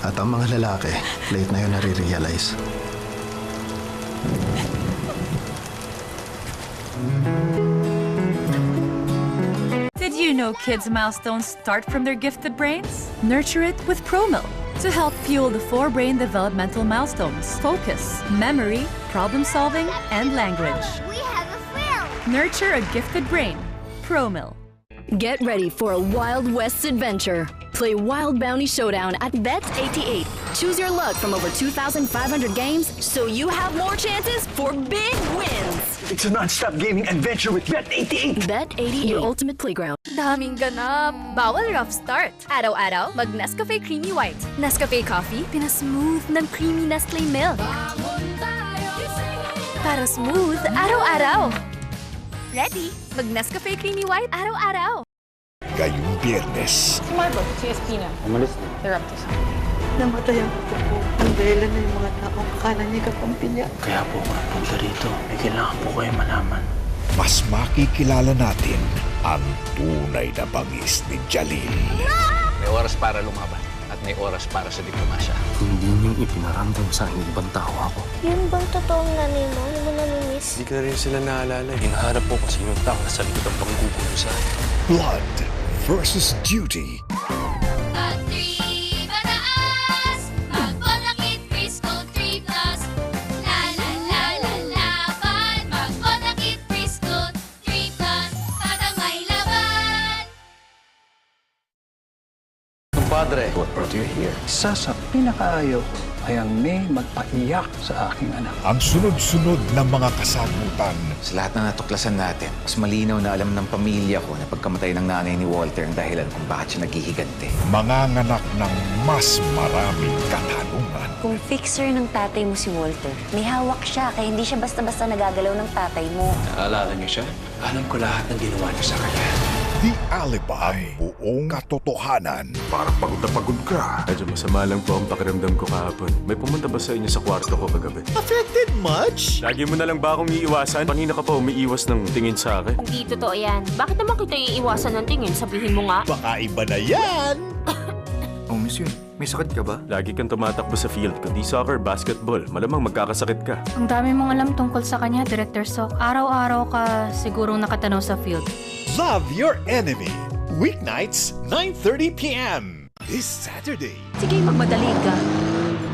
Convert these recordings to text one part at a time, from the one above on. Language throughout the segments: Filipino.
At ang mga lalaki, late na yun nare-realize. Did you know kids' milestones start from their gifted brains? Nurture it with ProMil to help fuel the 4 brain developmental milestones: focus, memory, problem solving, and language. We have a frill! Nurture a gifted brain. ProMil. Get ready for a Wild West adventure. Play Wild Bounty Showdown at Bet88. Choose your luck from over 2,500 games so you have more chances for big wins. It's a non-stop gaming adventure with Bet88. Bet88, your ultimate playground. Daming ganap. Bawal rough start. Araw-araw, mag Nescafe Creamy White. Nescafe Coffee, pinasmooth ng creamy Nestle milk. Para smooth, araw-araw. Ready? Mag Nescafe Creamy White, araw-araw. Ngayong Biyernes, Si Margot, si Espina. Umalis na. They're up to something. Namatay ang puto ko. Ang dahilan na yung mga taong akala niya kakampi niya. Kaya po nga punta rito. May kailangan po kayo malaman. mas makikilala natin ang tunay na bangis ni Jalil. May oras para lumaban at may oras para sa diplomasya. Hindi niyong ipinaramdam sa akin ibang tao ako. Yun bang totoong nanay mo? Hindi mo namimiss? Hindi ko na rin sila naalala. Hinahanap po kasi yung tao na sa likod ang panggugulo sa akin. Blood versus Duty. Padre, What brought you here? Isa sa pinakaayaw ko ay ang may magpaiyak sa aking anak. Ang sunod-sunod na mga kasagutan. Sa lahat ng natuklasan natin, mas malinaw na alam ng pamilya ko na pagkamatay ng nanay ni Walter ang dahilan kung bakit siya naghihigante. Manganganak ng mas maraming katanungan. Kung fixer ng tatay mo si Walter, may hawak siya kaya hindi siya basta-basta nagagalaw ng tatay mo. naalala niyo siya? Alam ko lahat ng ginawa niyo sa kanya. The Alibi. Ang buong katotohanan. Parang pagod na pagod ka. Medyo masama lang po ang pakiramdam ko kahapon. May pumunta ba sa inyo sa kwarto ko kagabi? Affected much? Lagi mo na lang ba akong iiwasan? Kanina ka pa umiiwas ng tingin sa akin. Hindi totoo yan. Bakit naman kita iiwasan ng tingin? Sabihin mo nga. Baka iba na yan. Oh, monsieur, may sakit ka ba? Lagi kang tumatakbo sa field, kundi soccer, basketball. Malamang magkakasakit ka. Ang dami mong alam tungkol sa kanya, Director Sok. Araw-araw ka sigurong nakatanaw sa field. Love Your Enemy. Weeknights, 9:30 p.m. This Saturday. Sige, magmadali ka.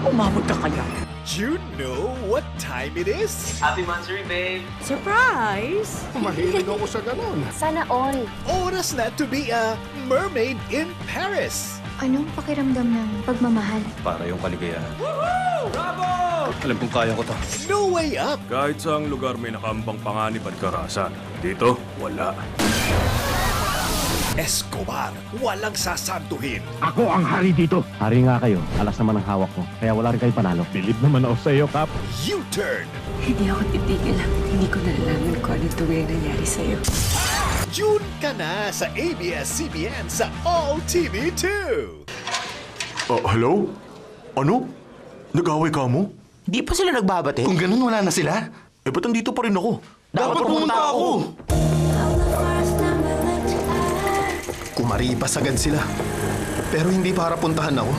Umabot ka kaya. Do you know what time it is? Happy Mansuri, babe! Surprise! Mahilig ako sa ganon. Sana all. Oras na to be a mermaid in Paris. Anong pakiramdam ng pagmamahal? Para yung kaligayahan. Alam kong kaya ko to. No Way Up. Kahit saang lugar may nakaambang panganib at karahasan. Dito, wala. Escobar, walang sasantuhin. Ako ang hari dito. Hari nga kayo. Alas naman ang hawak ko. Kaya wala rin kayo panalo. Bilib naman ako sa iyo, Kap. U-turn. Hindi ako titigil lang. Hindi ko nalalaman kung ano tuwing nangyari sa'yo. June ka na sa ABS-CBN sa All TV 2. Hello? Ano? Nag-away ka mo? Di pa sila nagbabate? Kung ganun, wala na sila. Eh, ba't nandito pa rin ako? Dapat pumunta ako! Kumaripas agad sila. Pero hindi para puntahan ako.